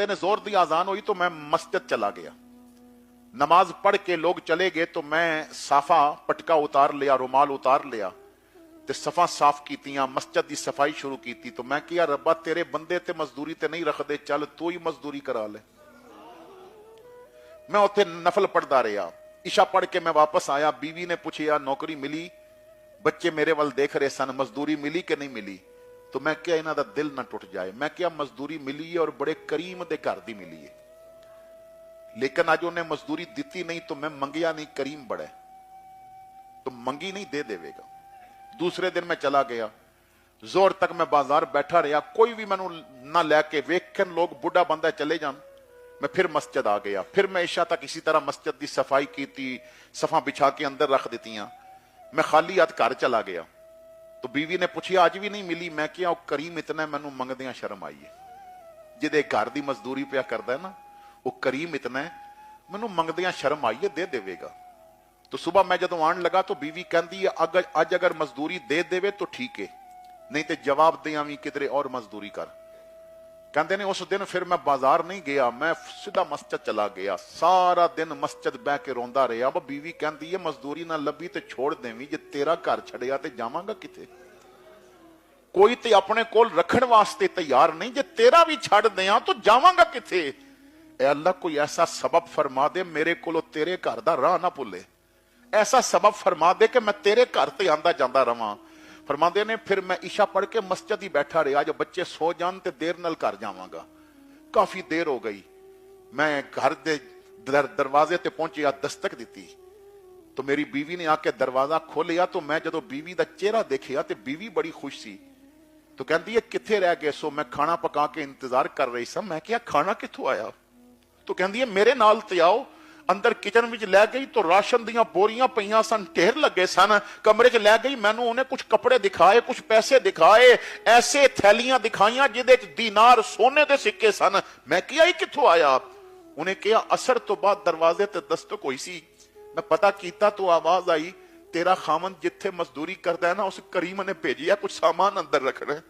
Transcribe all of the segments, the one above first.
कहते ने जोर दी आजान हुई तो मैं मस्जिद चला गया। नमाज पढ़ के लोग चले गए तो मैं साफा पटका उतार लिया, रुमाल उतार लिया ते सफा साफ कीतियां, मस्जिद की सफाई शुरू की। तो मैं किया रब्बा तेरे बंदे ते मजदूरी ते नहीं रखते, चल तू ही मजदूरी करा ले। मैं उत्थे नफल पढ़ता रहा। इशा पढ़ के मैं वापस आया। बीवी ने पूछा नौकरी मिली, बच्चे मेरे वाल देख रहे सन, मजदूरी मिली कि नहीं मिली। तो मैं क्या इन्हां दा दिल ना टुट जाए। मैं क्या मजदूरी मिली है और बड़े करीम दे घर दी मिली है, लेकिन अज उन्हें मजदूरी दी नहीं तो मैं मंगिया नहीं, करीम बड़ा तो मंगी नहीं, दे देवेगा। दूसरे दिन मैं चला गया, जोर तक मैं बाजार बैठा रहा, कोई भी मैनू ना लैके वेखन लोग बुढ़ा बंदा चले जान। मैं फिर मस्जिद आ गया, फिर मैं इशा तक इसी तरह मस्जिद की सफाई की, सफा बिछा के अंदर रख दित्तियां। मैं खाली हाथ घर चला गया तो बीवी ने पूछा अज भी नहीं मिली। मैं क्या करीम इतना मैनू मंगदियां शर्म आई है, जिदे घर की मजदूरी पिया करदा है ना, वो करीम इतना है, मैनू मंगदियां शर्म आई है, दे देवेगा। तो सुबह मैं जदों आन लगा तो बीवी कहती है अज अगर मजदूरी दे देवे तो ठीक है, नहीं तो जवाब दे आवी किधरे और मजदूरी कर। कहते ने उस दिन फिर मैं बाजार नहीं गया, मैं सीधा मस्जिद चला गया। सारा दिन मस्जिद बह के रोंदा रहा। वो बीवी कहती है मजदूरी ना लभी तो छोड़ देवी, जे तेरा घर छड़िया तो जावांगा किथे। कोई तो अपने कोल रखने वास्ते तैयार नहीं, जे तेरा भी छड़ दिया तो जावांगा किथे। ए अल्लाह कोई ऐसा सबब फरमा दे मेरे को तेरे घर का राह ना भुले, ऐसा सबब फरमा दे कि मैं तेरे घर से आंदा जांदा रवां। फरमाते ने फिर मैं इशा पढ़ के मस्जिद ही बैठा रहा, जब बच्चे सो जान ते देर नाल घर जावांगा। काफी देर हो गई, मैं घर दे दरवाजे ते पहुंचिया, दस्तक दी तो मेरी बीवी ने आके दरवाजा खोलिया। तो मैं जदों बीवी का चेहरा देखिया तो बीवी बड़ी खुश सी। तो कहती है किथे रह गए सो, मैं खाना पका के इंतजार कर रही सा। मैं क्या खाना किथों आया। तो कहती है मेरे नाल ते आओ। अंदर किचन में लै गई तो राशन दियां बोरियां पईयां सन, ढेर लगे सन। कमरे च लै गई, मैनू उन्हें कुछ कपड़े दिखाए, कुछ पैसे दिखाए, ऐसे थैलियां दिखाइयां जिदे च दीनार सोने दे सिक्के सन। मैं किया ये किथों आया। उन्हें कहा असर तो बाद दरवाजे ते दस्तक हुई सी, मैं पता किया तो आवाज आई तेरा खामन जिथे मजदूरी करता है ना उस करीम ने भेजिया कुछ सामान अंदर रखना है,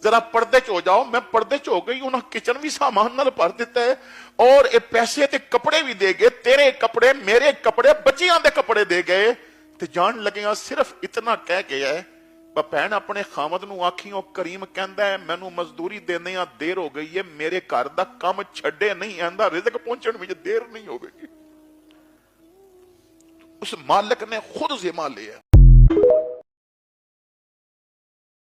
जरा पर्दे च हो जाओ। मैं पर्दे च हो गई, उन्हें किचन भी सामान नाल भर दिता है और ये पैसे ते कपड़े भी दे गए, तेरे कपड़े मेरे कपड़े बच्चियां दे कपड़े दे गए। ते जान लगे सिर्फ इतना कह गया है भैन अपने खामद नू आखी ओ करीम कहंदा है मैनू मजदूरी देने देर हो गई है, मेरे घर दा काम छड्डे नहीं, आंदा रिज़्क पहुंचण विच देर नहीं होगी। उस मालिक ने खुद जिम्मा लिया।